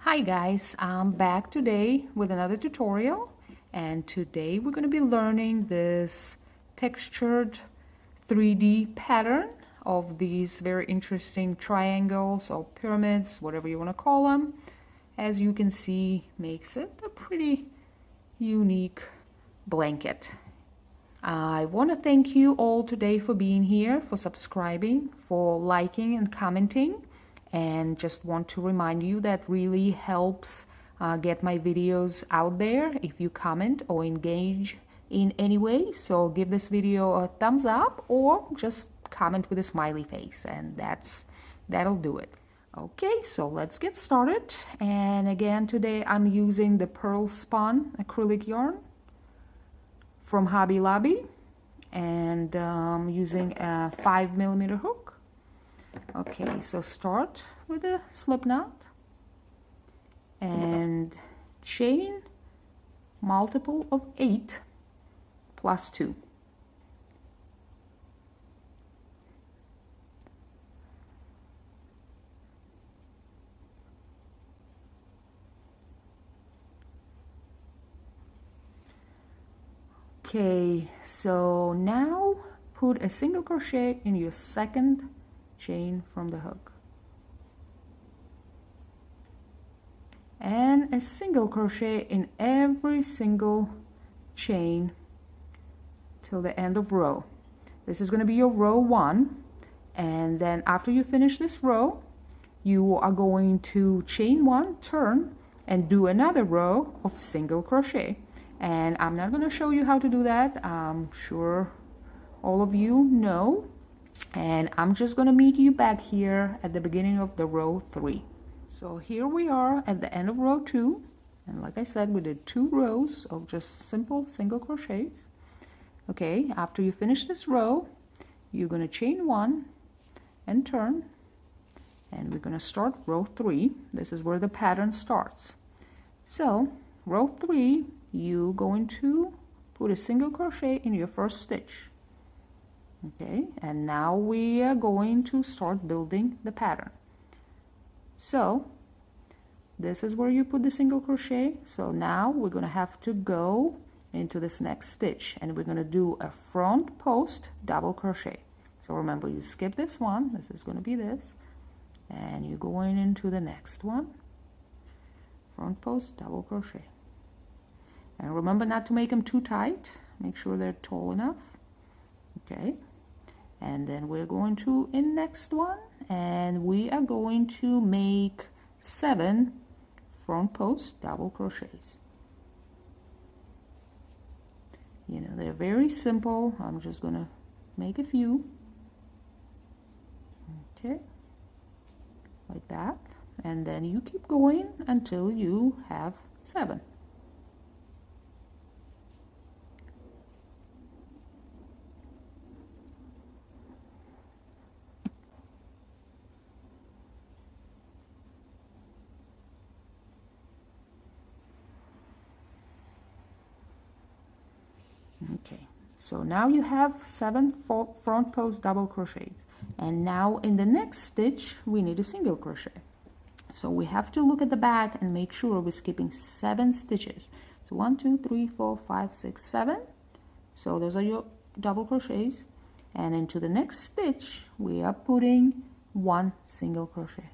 Hi guys, I'm back today with another tutorial, and today we're going to be learning this textured 3D pattern of these very interesting triangles or pyramids, whatever you want to call them. As you can see, makes it a pretty unique blanket. I want to thank you all today for being here, for subscribing, for liking and commenting. And just want to remind you that really helps get my videos out there if you comment or engage in any way. So give this video a thumbs up or just comment with a smiley face, and that'll do it. Okay, so let's get started. And again, today I'm using the Pearl Spun acrylic yarn from Hobby Lobby, and using a 5mm hook. Okay, so start with a slip knot and chain multiple of 8 plus 2. Okay, so now put a single crochet in your second chain from the hook and a single crochet in every single chain till the end of row. This is going to be your row 1, and then after you finish this row you are going to chain 1, turn, and do another row of single crochet. And I'm not going to show you how to do that. I'm sure all of you know. And I'm just going to meet you back here at the beginning of the row 3. So here we are at the end of row 2, and like I said, we did 2 rows of just simple single crochets. Okay, after you finish this row, you're going to chain 1 and turn, and we're going to start row 3. This is where the pattern starts. So row 3, you're going to put a single crochet in your first stitch. Okay, and now we are going to start building the pattern. So this is where you put the single crochet. So now we're going to have to go into this next stitch, and we're going to do a front post double crochet. So remember, you skip this one. This is going to be this, and you're going into the next one, front post double crochet. And remember not to make them too tight. Make sure they're tall enough. Okay, and then we're going to in next one, and we are going to make 7 front post double crochets. You know, they're very simple. I'm just gonna make a few. Okay, like that, and then you keep going until you have 7. Okay, so now you have 7 front post double crochets, and now in the next stitch we need a single crochet. So we have to look at the back and make sure we're skipping 7 stitches. So 1 2 3 4 5 6 7. So those are your double crochets, and into the next stitch we are putting 1 single crochet.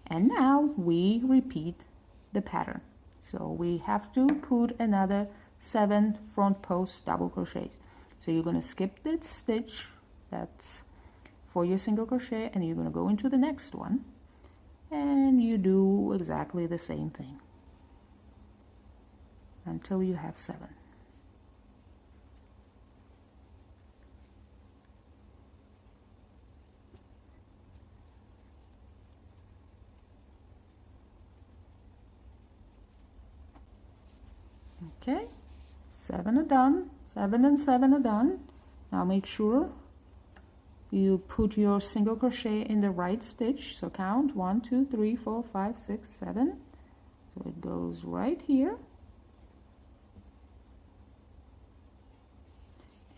And now we repeat the pattern. So we have to put another 7 front post double crochets. So you're going to skip that stitch that's for your single crochet, and you're going to go into the next one, and you do exactly the same thing until you have 7. Okay, 7 are done. 7 and 7 are done. Now make sure you put your single crochet in the right stitch. So count 1 2 3 4 5 6 7. So it goes right here,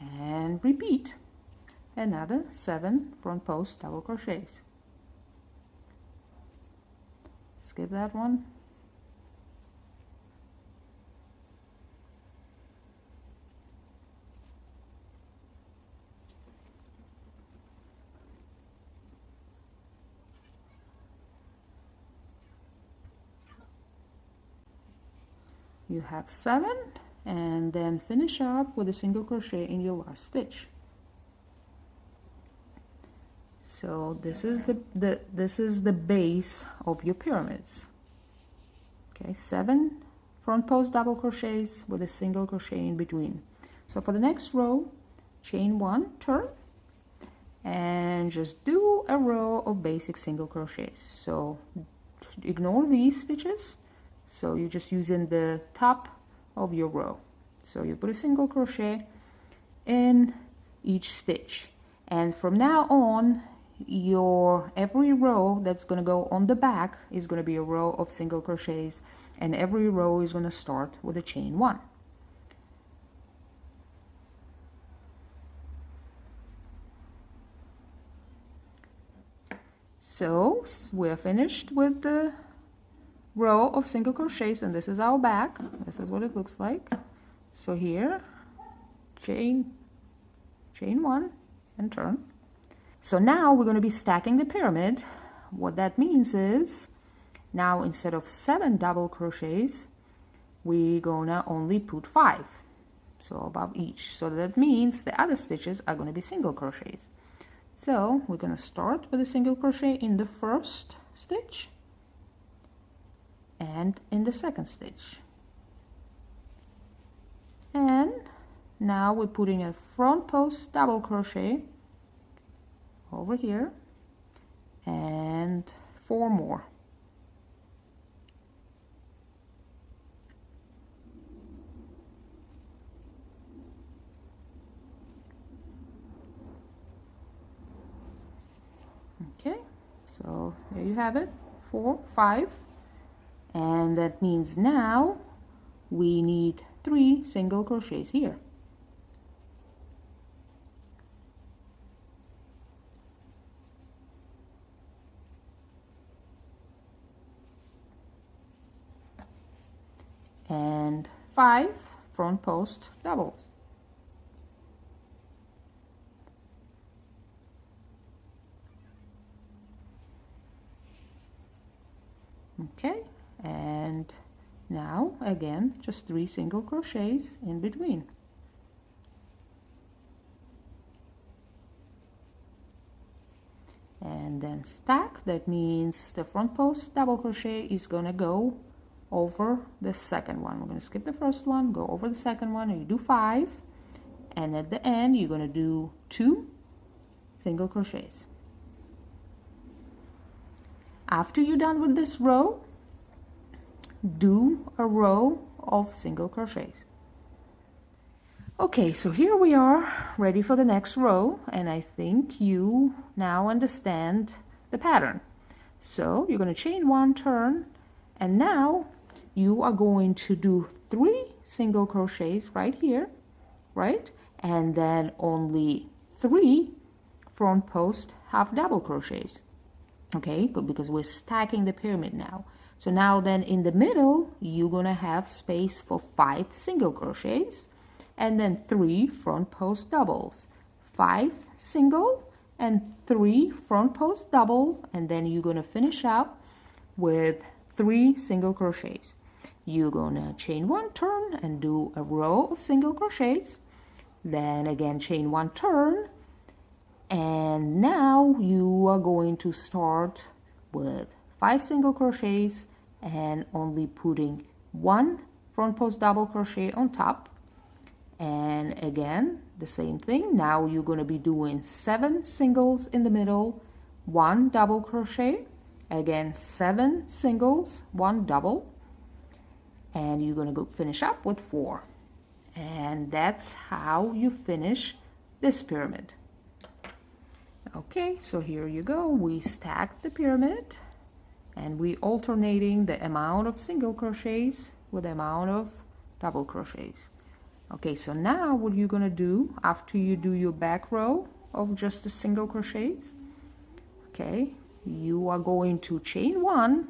and repeat another 7 front post double crochets. skip that one. You have 7, and then finish up with a single crochet in your last stitch. So this is the base of your pyramids. Okay, 7 front post double crochets with a single crochet in between. So for the next row, chain 1, turn, and just do a row of basic single crochets. So ignore these stitches. So you're just using the top of your row. So you put a single crochet in each stitch, and from now on, your every row that's going to go on the back is going to be a row of single crochets, and every row is going to start with a chain 1. So we're finished with the row of single crochets, and this is our back. This is what it looks like. So here, chain 1 and turn. So now we're going to be stacking the pyramid. What that means is, now instead of 7 double crochets, we're gonna only put 5, so above each. So that means the other stitches are going to be single crochets. So we're going to start with a single crochet in the first stitch and in the second stitch, and now we're putting a front post double crochet over here and 4 more. Okay, so there you have it, 4, 5, and that means now we need 3 single crochets here. And 5 front post doubles. Okay, and now again just 3 single crochets in between. And then stack, that means the front post double crochet is gonna go over the second one. We're going to skip the first one, go over the second one, and you do 5, and at the end you're going to do 2 single crochets. After you're done with this row, do a row of single crochets. Okay, so here we are ready for the next row, and I think you now understand the pattern. So you're going to chain 1, turn, and now you are going to do 3 single crochets right here, right? And then only 3 front post half double crochets. Okay, because we're stacking the pyramid now. So now then in the middle, you're gonna have space for 5 single crochets and then 3 front post doubles. 5 single and 3 front post double, and then you're gonna finish up with 3 single crochets. You're gonna chain 1, turn, and do a row of single crochets, then again chain 1, turn, and now you are going to start with 5 single crochets and only putting 1 front post double crochet on top, and again the same thing. Now you're going to be doing 7 singles in the middle, 1 double crochet, again 7 singles, 1 double, and you're going to go finish up with 4, and that's how you finish this pyramid. Okay, so here you go. We stacked the pyramid and we alternating the amount of single crochets with the amount of double crochets. Okay, so now what you're going to do after you do your back row of just the single crochets, okay, you are going to chain 1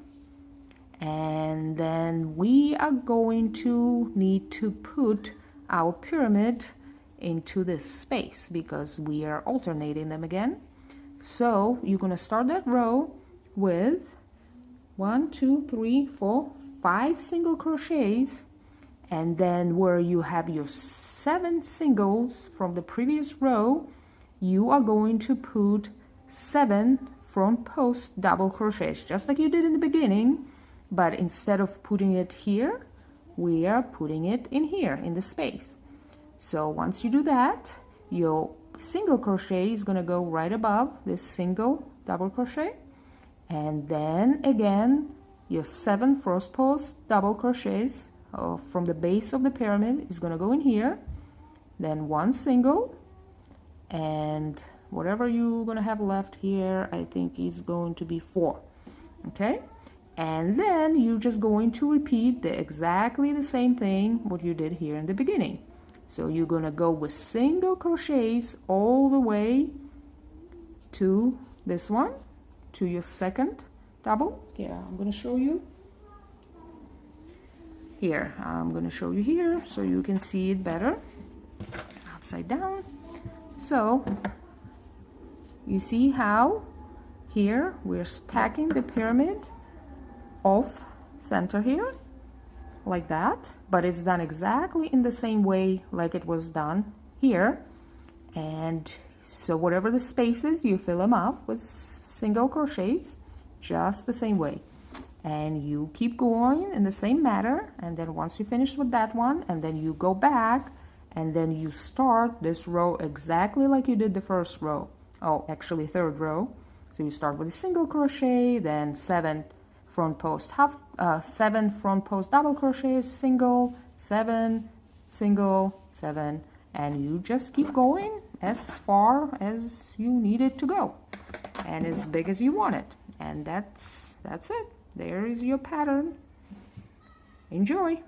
and then we are going to need to put our pyramid into this space because we are alternating them again. So you're going to start that row with 1, 2, 3, 4, 5 single crochets, and then where you have your 7 singles from the previous row, you are going to put 7 front post double crochets, just like you did in the beginning, but instead of putting it here, we are putting it in here in the space. So once you do that, your single crochet is going to go right above this single double crochet, and then again your 7 first post double crochets from the base of the pyramid is going to go in here, then 1 single, and whatever you're going to have left here, I think is going to be 4. Okay, and then you're just going to repeat exactly the same thing what you did here in the beginning. So you're going to go with single crochets all the way to this one, to your second double. Yeah, I'm going to show you here. I'm going to show you here so you can see it better. Upside down. So you see how here we're stacking the pyramid off center here like that, but it's done exactly in the same way like it was done here. And so whatever the spaces, you fill them up with single crochets just the same way, and you keep going in the same manner. And then once you finish with that one, and then you go back and then you start this row exactly like you did the first row, actually third row. So you start with a single crochet, then 7 front post 7 front post double crochets, single, 7, single, 7, and you just keep going as far as you need it to go and as big as you want it. And that's it. There is your pattern. Enjoy.